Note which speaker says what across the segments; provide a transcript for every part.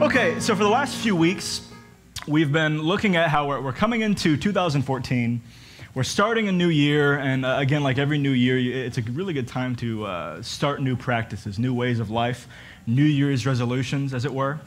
Speaker 1: Okay, so for the last few weeks, we've been looking at how we're coming into 2014. We're starting a new year, and again, like every new year, it's a really good time to start new practices, new ways of life, New Year's resolutions, as it were.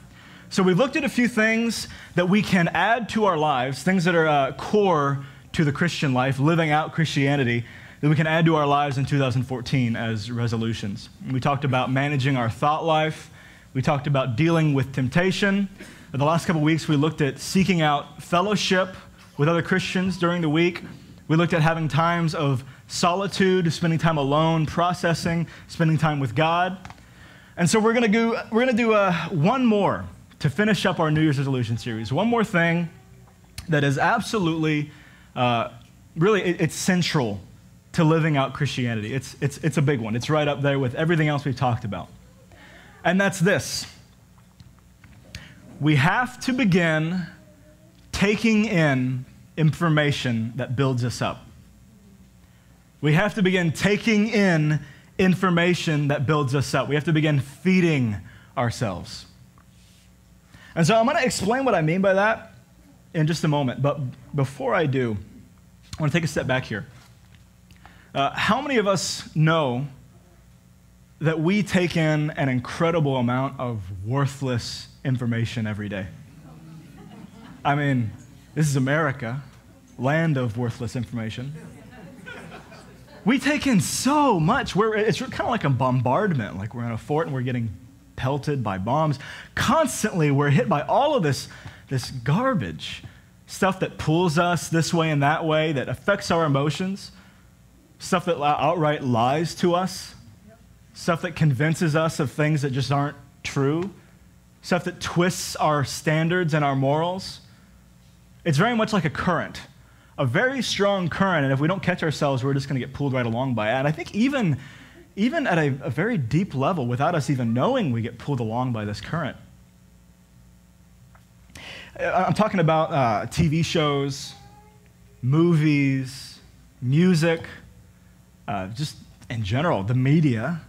Speaker 1: So we've looked at a few things that we can add to our lives, things that are core to the Christian life, living out Christianity, that we can add to our lives in 2014 as resolutions. We talked about managing our thought life. We talked about dealing with temptation. In the last couple of weeks, we looked at seeking out fellowship with other Christians during the week. We looked at having times of solitude, spending time alone, processing, spending time with God. And so we're going to do one more to finish up our New Year's resolution series. One more thing that is absolutely, it's central to living out Christianity. It's a big one. It's right up there with everything else we've talked about. And that's this. We have to begin taking in information that builds us up. We have to begin taking in information that builds us up. We have to begin feeding ourselves. And so I'm going to explain what I mean by that in just a moment. But before I do, I want to take a step back here. How many of us know that we take in an incredible amount of worthless information every day? I mean, this is America, land of worthless information. We take in so much. It's kind of like a bombardment, like we're in a fort and we're getting pelted by bombs. Constantly, we're hit by all of this garbage, stuff that pulls us this way and that way, that affects our emotions, stuff that outright lies to us, stuff that convinces us of things that just aren't true, stuff that twists our standards and our morals. It's very much like a current, a very strong current, and if we don't catch ourselves, we're just going to get pulled right along by it. And I think even at a very deep level, without us even knowing, we get pulled along by this current. I'm talking about TV shows, movies, music, just in general, the media,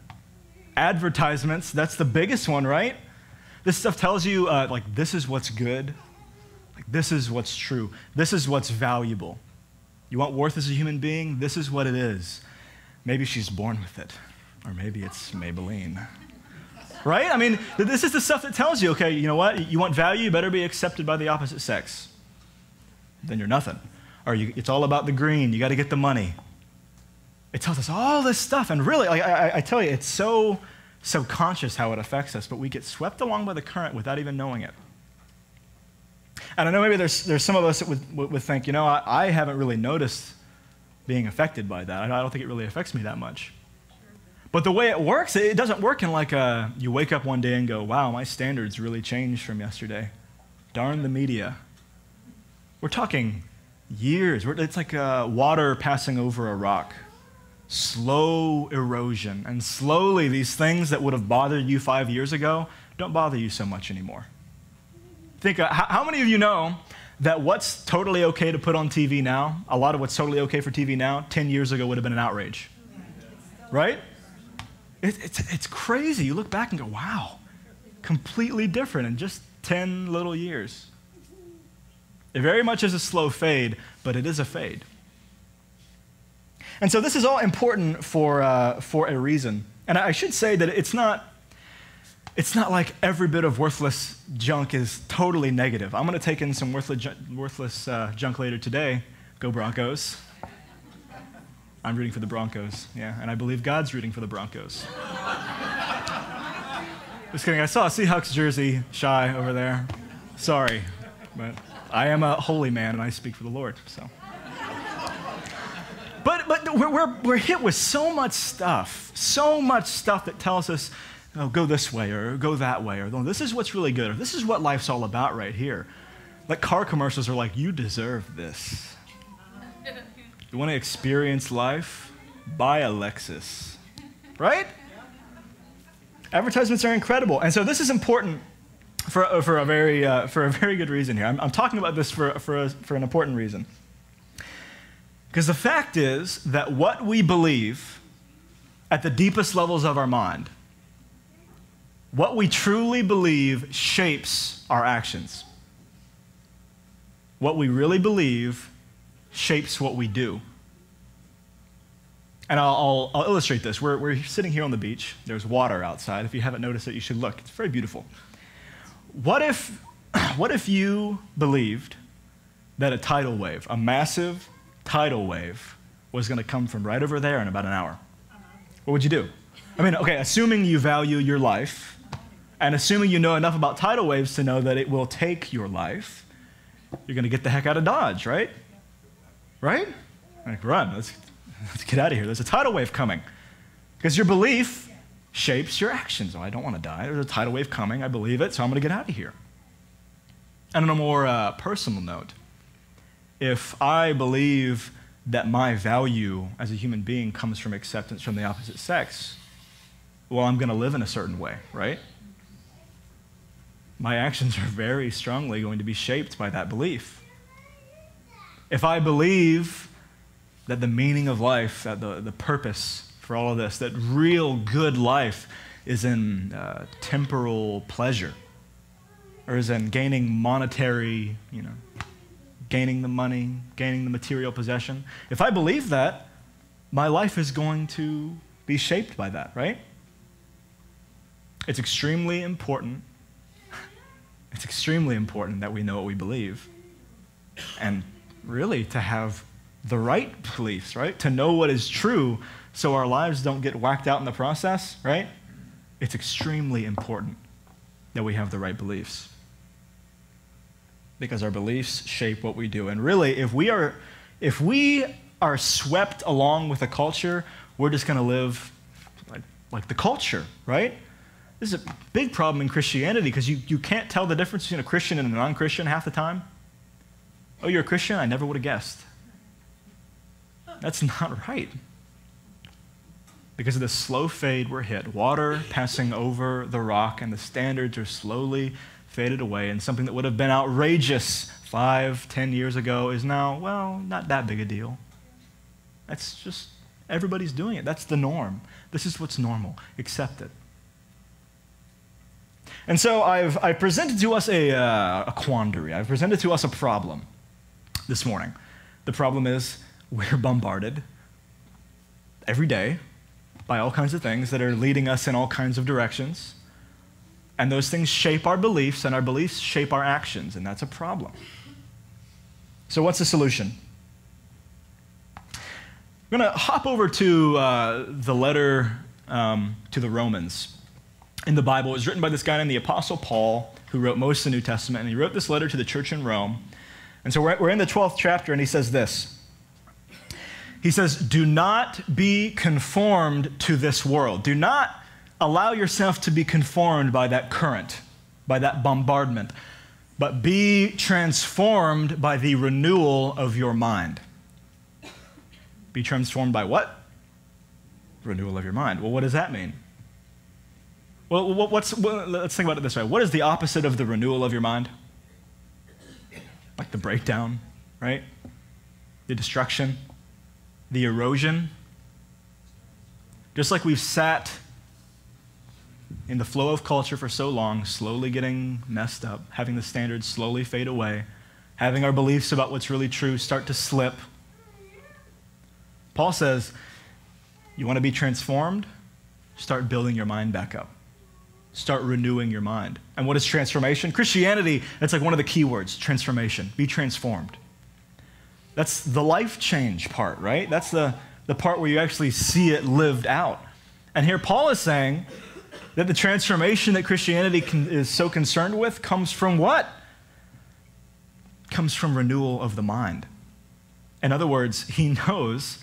Speaker 1: advertisements. That's the biggest one, right? This stuff tells you, this is what's good. This is what's true. This is what's valuable. You want worth as a human being? This is what it is. Maybe she's born with it. Or maybe it's Maybelline. Right? I mean, this is the stuff that tells you, okay, you know what? You want value, you better be accepted by the opposite sex. Then you're nothing. Or it's all about the green. You got to get the money. It tells us all this stuff. And really, I tell you, it's so subconscious how it affects us, but we get swept along by the current without even knowing it. And I know maybe there's some of us that would think, I haven't really noticed being affected by that. I don't think it really affects me that much. But the way it works, it doesn't work in like you wake up one day and go, wow, my standards really changed from yesterday. Darn the media. We're talking years. It's like water passing over a rock. Slow erosion. And slowly these things that would have bothered you 5 years ago don't bother you so much anymore. Think, how many of you know that what's totally okay to put on TV now, a lot of what's totally okay for TV now, 10 years ago would have been an outrage, right? It's crazy. You look back and go, wow, completely different in just 10 little years. It very much is a slow fade, but it is a fade. And so this is all important for a reason. And I should say that it's not like every bit of worthless junk is totally negative. I'm going to take in some worthless junk later today. Go Broncos. I'm rooting for the Broncos, yeah, and I believe God's rooting for the Broncos. Just kidding. I saw a Seahawks jersey shy over there. Sorry, but I am a holy man and I speak for the Lord. So, but we're hit with so much stuff that tells us, go this way or go that way, or this is what's really good, or this is what life's all about right here. Like car commercials are like, you deserve this. You want to experience life? Buy a Lexus, right? Advertisements are incredible, and so this is important for a very good reason here. I'm talking about this for an important reason, because the fact is that what we believe at the deepest levels of our mind What we truly believe shapes our actions. What we really believe shapes what we do. And I'll illustrate this. We're sitting here on the beach. There's water outside. If you haven't noticed it, you should look. It's very beautiful. What if you believed that a tidal wave, a massive tidal wave, was going to come from right over there in about an hour? What would you do? I mean, okay, assuming you value your life, and assuming you know enough about tidal waves to know that it will take your life, you're going to get the heck out of Dodge, right? Right? Like, run. Let's get out of here. There's a tidal wave coming. Because your belief shapes your actions. Oh, I don't want to die. There's a tidal wave coming. I believe it, so I'm going to get out of here. And on a more personal note, if I believe that my value as a human being comes from acceptance from the opposite sex, well, I'm going to live in a certain way, right? My actions are very strongly going to be shaped by that belief. If I believe that the meaning of life, that the purpose for all of this, that real good life is in temporal pleasure, or is in gaining monetary, gaining the money, gaining the material possession. If I believe that, my life is going to be shaped by that, right? It's extremely important. It's extremely important that we know what we believe. And really to have the right beliefs, right? To know what is true so our lives don't get whacked out in the process, right? It's extremely important that we have the right beliefs. Because our beliefs shape what we do. And really, if we are swept along with the culture, we're just going to live like the culture, right? This is a big problem in Christianity because you can't tell the difference between a Christian and a non-Christian half the time. Oh, you're a Christian? I never would have guessed. That's not right. Because of the slow fade we're hit, water passing over the rock, and the standards are slowly faded away, and something that would have been outrageous 5, 10 years ago is now, well, not that big a deal. That's just, everybody's doing it. That's the norm. This is what's normal. Accept it. And so I've presented to us a quandary. I've presented to us a problem this morning. The problem is we're bombarded every day by all kinds of things that are leading us in all kinds of directions. And those things shape our beliefs, and our beliefs shape our actions, and that's a problem. So what's the solution? I'm going to hop over to the letter to the Romans in the Bible. It was written by this guy named the Apostle Paul, who wrote most of the New Testament, and he wrote this letter to the church in Rome. And so we're in the 12th chapter, and he says this. He says, "Do not be conformed to this world." Do not allow yourself to be conformed by that current, by that bombardment, but be transformed by the renewal of your mind. Be transformed by what? Renewal of your mind. Well, what does that mean? Well, let's think about it this way. What is the opposite of the renewal of your mind? Like the breakdown, right? The destruction, the erosion. Just like we've sat in the flow of culture for so long, slowly getting messed up, having the standards slowly fade away, having our beliefs about what's really true start to slip. Paul says, you want to be transformed? Start building your mind back up. Start renewing your mind. And what is transformation? Christianity, that's like one of the key words, transformation. Be transformed. That's the life change part, right? That's the part where you actually see it lived out. And here Paul is saying that the transformation that Christianity is so concerned with comes from what? Comes from renewal of the mind. In other words, he knows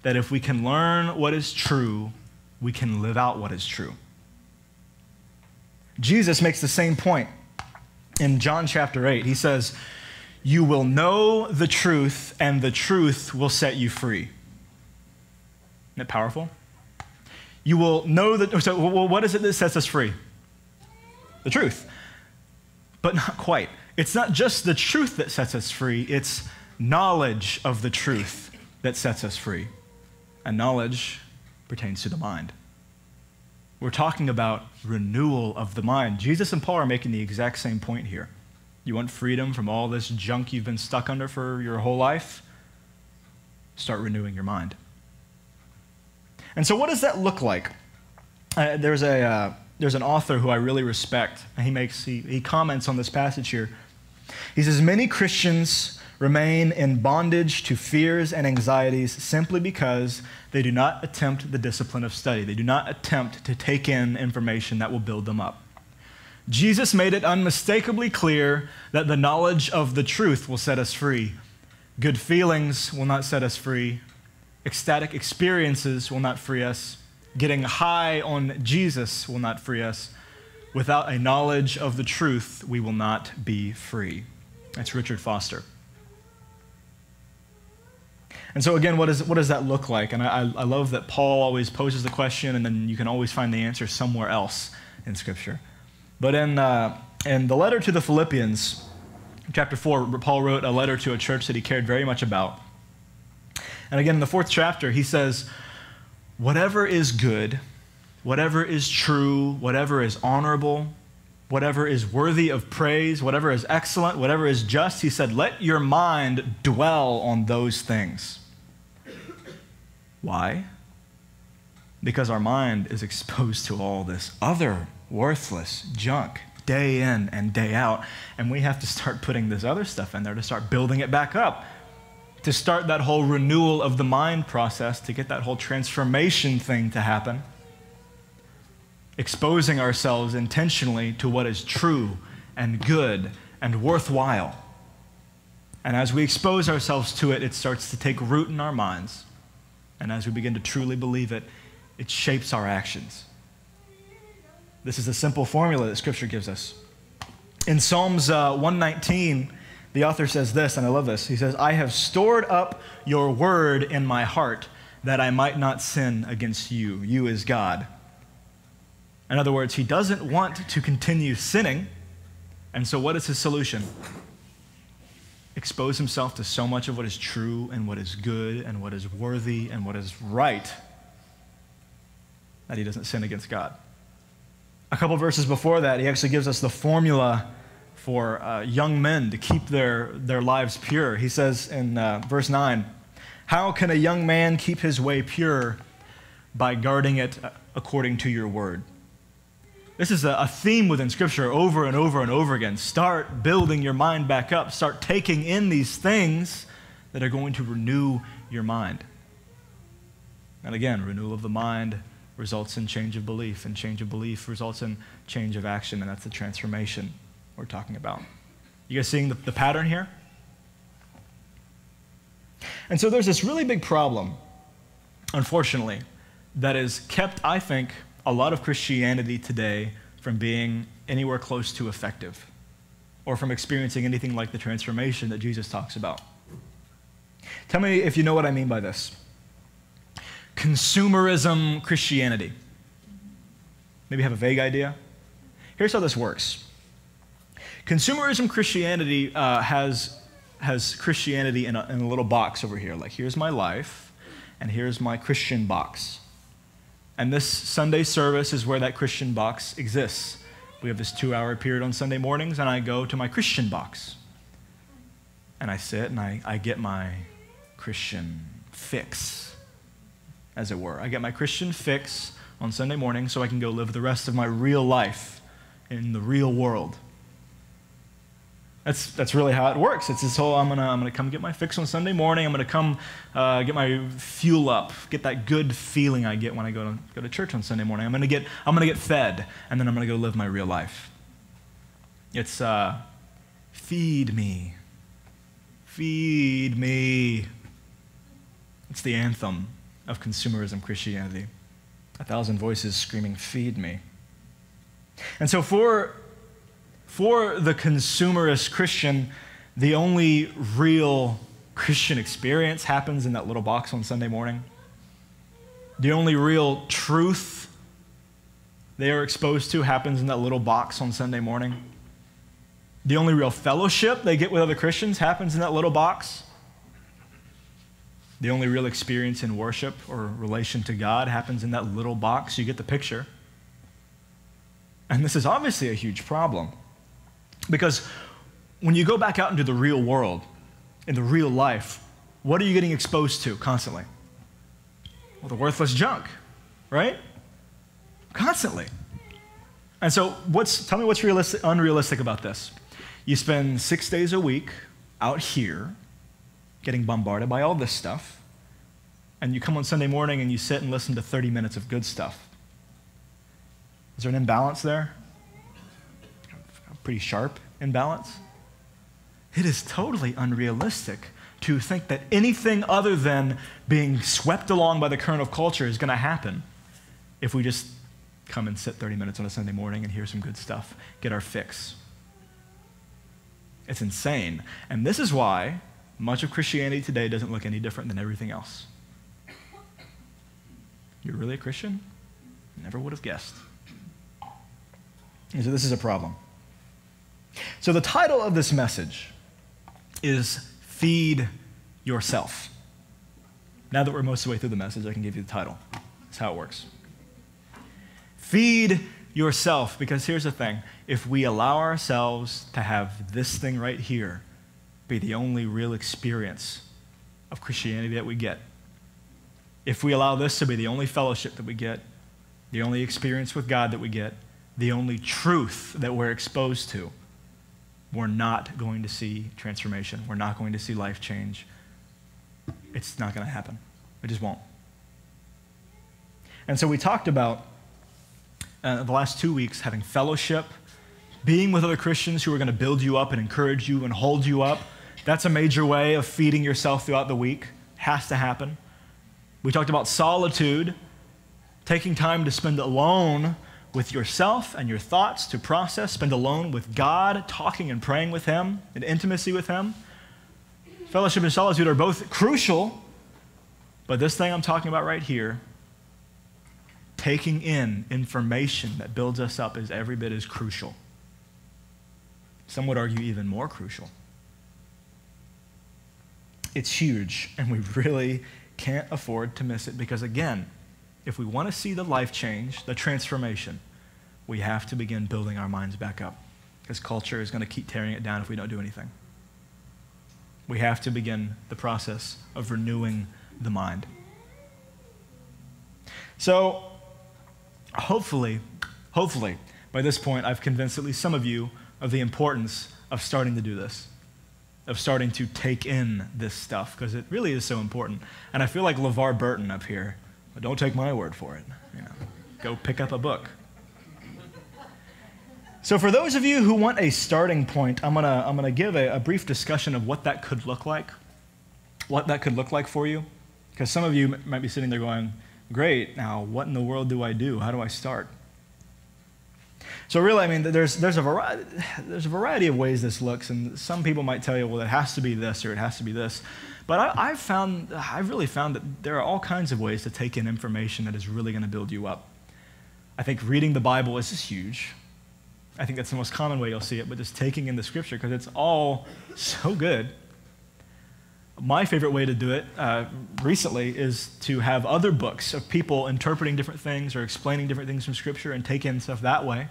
Speaker 1: that if we can learn what is true, we can live out what is true. Jesus makes the same point in John chapter 8. He says, "You will know the truth, and the truth will set you free." Isn't it powerful? You will know that. So, well, what is it that sets us free? The truth. But not quite. It's not just the truth that sets us free, it's knowledge of the truth that sets us free. And knowledge pertains to the mind. We're talking about renewal of the mind. Jesus and Paul are making the exact same point here. You want freedom from all this junk you've been stuck under for your whole life? Start renewing your mind. And so what does that look like? There's an author who I really respect, and he comments on this passage here. He says, many Christians remain in bondage to fears and anxieties simply because they do not attempt the discipline of study. They do not attempt to take in information that will build them up. Jesus made it unmistakably clear that the knowledge of the truth will set us free. Good feelings will not set us free. Ecstatic experiences will not free us. Getting high on Jesus will not free us. Without a knowledge of the truth, we will not be free. That's Richard Foster. And so again, what does that look like? And I love that Paul always poses the question, and then you can always find the answer somewhere else in Scripture. But in the letter to the Philippians, chapter 4, Paul wrote a letter to a church that he cared very much about. And again, in the 4th chapter, he says, whatever is good, whatever is true, whatever is honorable, whatever is worthy of praise, whatever is excellent, whatever is just, he said, let your mind dwell on those things. Why? Because our mind is exposed to all this other worthless junk day in and day out, and we have to start putting this other stuff in there to start building it back up, to start that whole renewal of the mind process, to get that whole transformation thing to happen, exposing ourselves intentionally to what is true and good and worthwhile. And as we expose ourselves to it, it starts to take root in our minds. And as we begin to truly believe it, it shapes our actions. This is a simple formula that Scripture gives us. In Psalms 119, the author says this, and I love this. He says, I have stored up your word in my heart that I might not sin against you. You is God. In other words, he doesn't want to continue sinning. And so what is his solution? Expose himself to so much of what is true and what is good and what is worthy and what is right that he doesn't sin against God. A couple verses before that, he actually gives us the formula for young men to keep their lives pure. He says in verse 9, how can a young man keep his way pure? By guarding it according to your word. This is a theme within Scripture over and over and over again. Start building your mind back up. Start taking in these things that are going to renew your mind. And again, renewal of the mind results in change of belief, and change of belief results in change of action, and that's the transformation we're talking about. You guys seeing the pattern here? And so there's this really big problem, unfortunately, that has kept, I think, a lot of Christianity today from being anywhere close to effective or from experiencing anything like the transformation that Jesus talks about. Tell me if you know what I mean by this. Consumerism Christianity. Maybe have a vague idea? Here's how this works. Consumerism Christianity has Christianity in a little box over here. Like, here's my life, and here's my Christian box. And this Sunday service is where that Christian box exists. We have this 2-hour period on Sunday mornings, and I go to my Christian box. And I sit, and I get my Christian fix, as it were. I get my Christian fix on Sunday morning so I can go live the rest of my real life in the real world. That's really how it works. It's this whole, I'm gonna come get my fix on Sunday morning. I'm gonna come get my fuel up, get that good feeling I get when I go to church on Sunday morning. I'm gonna get fed, and then I'm gonna go live my real life. It's feed me, feed me. It's the anthem of consumerism Christianity. 1,000 voices screaming, feed me. And so for the consumerist Christian, the only real Christian experience happens in that little box on Sunday morning. The only real truth they are exposed to happens in that little box on Sunday morning. The only real fellowship they get with other Christians happens in that little box. The only real experience in worship or relation to God happens in that little box. You get the picture. And this is obviously a huge problem because when you go back out into the real world, in the real life, what are you getting exposed to constantly? Well, the worthless junk, right? Constantly. And so tell me what's unrealistic about this. You spend 6 days a week out here getting bombarded by all this stuff, and you come on Sunday morning and you sit and listen to 30 minutes of good stuff. Is there an imbalance there? A pretty sharp imbalance? It is totally unrealistic to think that anything other than being swept along by the current of culture is going to happen if we just come and sit 30 minutes on a Sunday morning and hear some good stuff, get our fix. It's insane. And this is why much of Christianity today doesn't look any different than everything else. You're really a Christian? Never would have guessed. And so this is a problem. So the title of this message is Feed Yourself. Now that we're most of the way through the message, I can give you the title. That's how it works. Feed yourself, because here's the thing. If we allow ourselves to have this thing right here be the only real experience of Christianity that we get, if we allow this to be the only fellowship that we get, the only experience with God that we get, the only truth that we're exposed to, we're not going to see transformation. We're not going to see life change. It's not going to happen. It just won't. And so we talked about the last 2 weeks having fellowship, being with other Christians who are going to build you up and encourage you and hold you up. That's a major way of feeding yourself throughout the week. Has to happen. We talked about solitude, taking time to spend alone with yourself and your thoughts to process, spend alone with God, talking and praying with Him, in intimacy with Him. Fellowship and solitude are both crucial, but this thing I'm talking about right here, taking in information that builds us up, is every bit as crucial. Some would argue even more crucial. It's huge, and we really can't afford to miss it because, again, if we want to see the life change, the transformation, we have to begin building our minds back up because culture is going to keep tearing it down if we don't do anything. We have to begin the process of renewing the mind. So, hopefully, by this point, I've convinced at least some of you of the importance of starting to do this, of starting to take in this stuff, because it really is so important. And I feel like LeVar Burton up here, but don't take my word for it. Go pick up a book. So for those of you who want a starting point, I'm gonna give a brief discussion of what that could look like, for you, because some of you might be sitting there going, great, now what in the world do I do? How do I start? So really, I mean, there's a variety of ways this looks, and some people might tell you, well, it has to be this or it has to be this. But I've really found that there are all kinds of ways to take in information that is really going to build you up. I think reading the Bible is just huge. I think that's the most common way you'll see it, but just taking in the Scripture, because it's all so good. My favorite way to do it recently is to have other books of people interpreting different things or explaining different things from Scripture and take in stuff that way.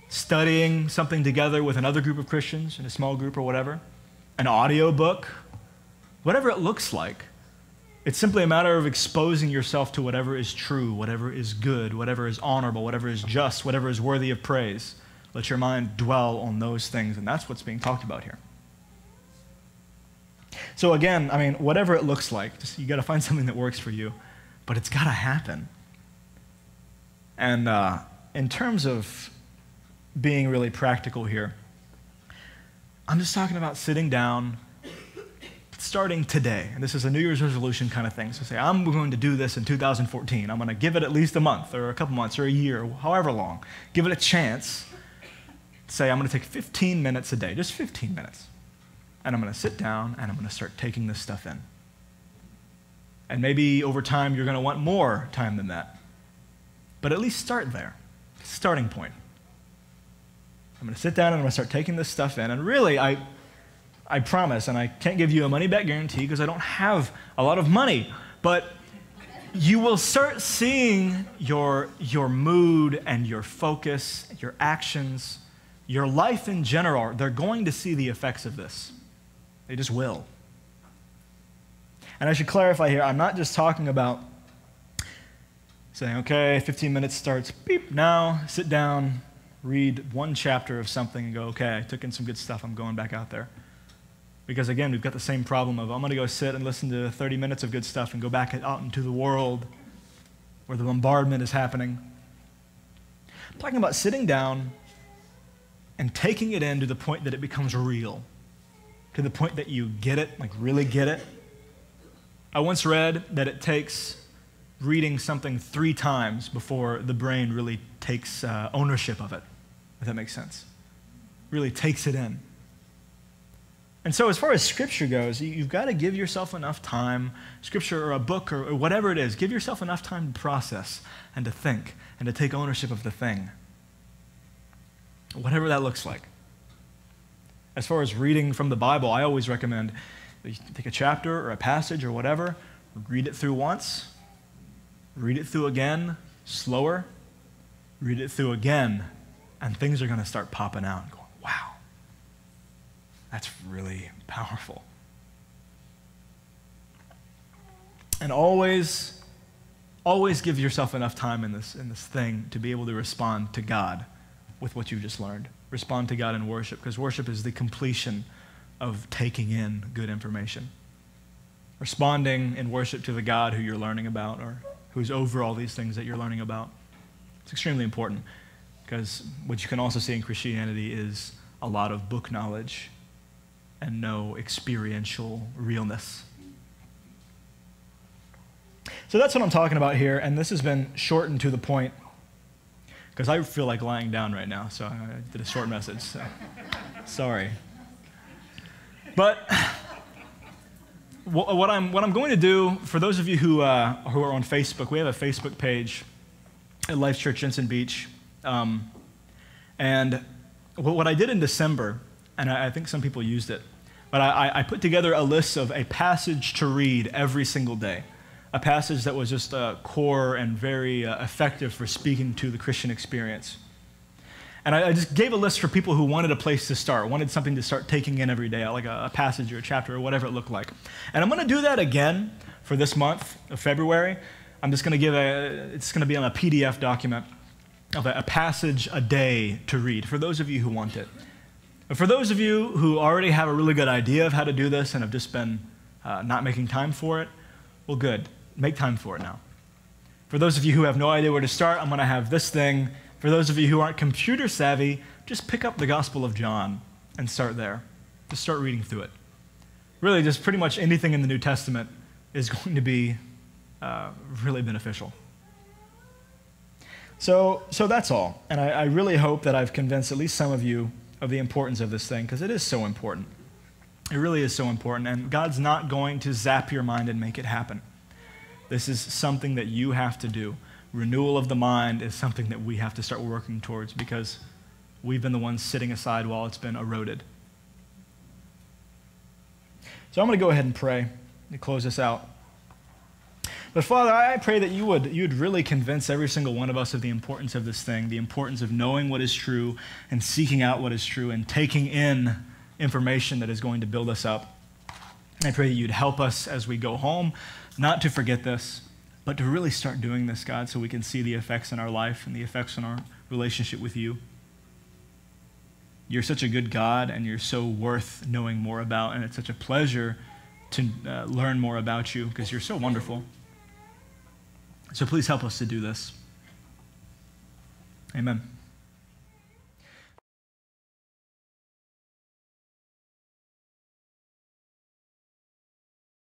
Speaker 1: Studying something together with another group of Christians in a small group or whatever. An audio book. Whatever it looks like. It's simply a matter of exposing yourself to whatever is true, whatever is good, whatever is honorable, whatever is just, whatever is worthy of praise. Let your mind dwell on those things, and that's what's being talked about here. So again, I mean, whatever it looks like, you got to find something that works for you, but it's got to happen. And in terms of being really practical here, I'm just talking about sitting down, starting today. And this is a New Year's resolution kind of thing. So say, I'm going to do this in 2014. I'm going to give it at least a month or a couple months or a year, however long. Give it a chance. Say, I'm going to take 15 minutes a day, just 15 minutes. And I'm going to sit down and I'm going to start taking this stuff in. And maybe over time you're going to want more time than that. But at least start there. Starting point. I'm going to sit down and I'm going to start taking this stuff in. And really, I promise, and I can't give you a money-back guarantee because I don't have a lot of money, but you will start seeing your mood and your focus, your actions, your life in general, they're going to see the effects of this. They just will. And I should clarify here, I'm not just talking about saying, okay, 15 minutes starts, beep, now sit down, read one chapter of something and go, okay, I took in some good stuff, I'm going back out there. Because again, we've got the same problem of I'm going to go sit and listen to 30 minutes of good stuff and go back out into the world where the bombardment is happening. I'm talking about sitting down and taking it in to the point that it becomes real, to the point that you get it, like really get it. I once read that it takes reading something 3 times before the brain really takes ownership of it, if that makes sense. Really takes it in. And so as far as Scripture goes, you've got to give yourself enough time, Scripture or a book or whatever it is, give yourself enough time to process and to think and to take ownership of the thing, whatever that looks like. As far as reading from the Bible, I always recommend that you take a chapter or a passage or whatever, read it through once, read it through again, slower, read it through again, and things are going to start popping out and going, wow. That's really powerful. And always give yourself enough time in this thing to be able to respond to God with what you've just learned. Respond to God in worship, because worship is the completion of taking in good information. Responding in worship to the God who you're learning about or who's over all these things that you're learning about. It's extremely important, because what you can also see in Christianity is a lot of book knowledge and no experiential realness. So that's what I'm talking about here, and this has been shortened to the point, because I feel like lying down right now, so I did a short message, so sorry. But what I'm going to do, for those of you who are on Facebook, we have a Facebook page at Life Church Jensen Beach, and what I did in December, and I think some people used it, but I put together a list of a passage to read every single day, a passage that was just core and very effective for speaking to the Christian experience. And I just gave a list for people who wanted a place to start, wanted something to start taking in every day, like a passage or a chapter or whatever it looked like. And I'm going to do that again for this month of February. I'm just going to it's going to be on a PDF document of a passage a day to read for those of you who want it. But for those of you who already have a really good idea of how to do this and have just been not making time for it, well, good. Make time for it now. For those of you who have no idea where to start, I'm going to have this thing. For those of you who aren't computer savvy, just pick up the Gospel of John and start there. Just start reading through it. Really, just pretty much anything in the New Testament is going to be really beneficial. So that's all. And I really hope that I've convinced at least some of you of the importance of this thing, because it is so important. It really is so important, and God's not going to zap your mind and make it happen. This is something that you have to do. Renewal of the mind is something that we have to start working towards, because we've been the ones sitting aside while it's been eroded. So I'm going to go ahead and pray to close this out. But Father, I pray that you'd really convince every single one of us of the importance of this thing, the importance of knowing what is true and seeking out what is true and taking in information that is going to build us up. I pray that you'd help us as we go home not to forget this, but to really start doing this, God, so we can see the effects in our life and the effects in our relationship with you. You're such a good God, and you're so worth knowing more about, and it's such a pleasure to learn more about you, because you're so wonderful. So please help us to do this. Amen.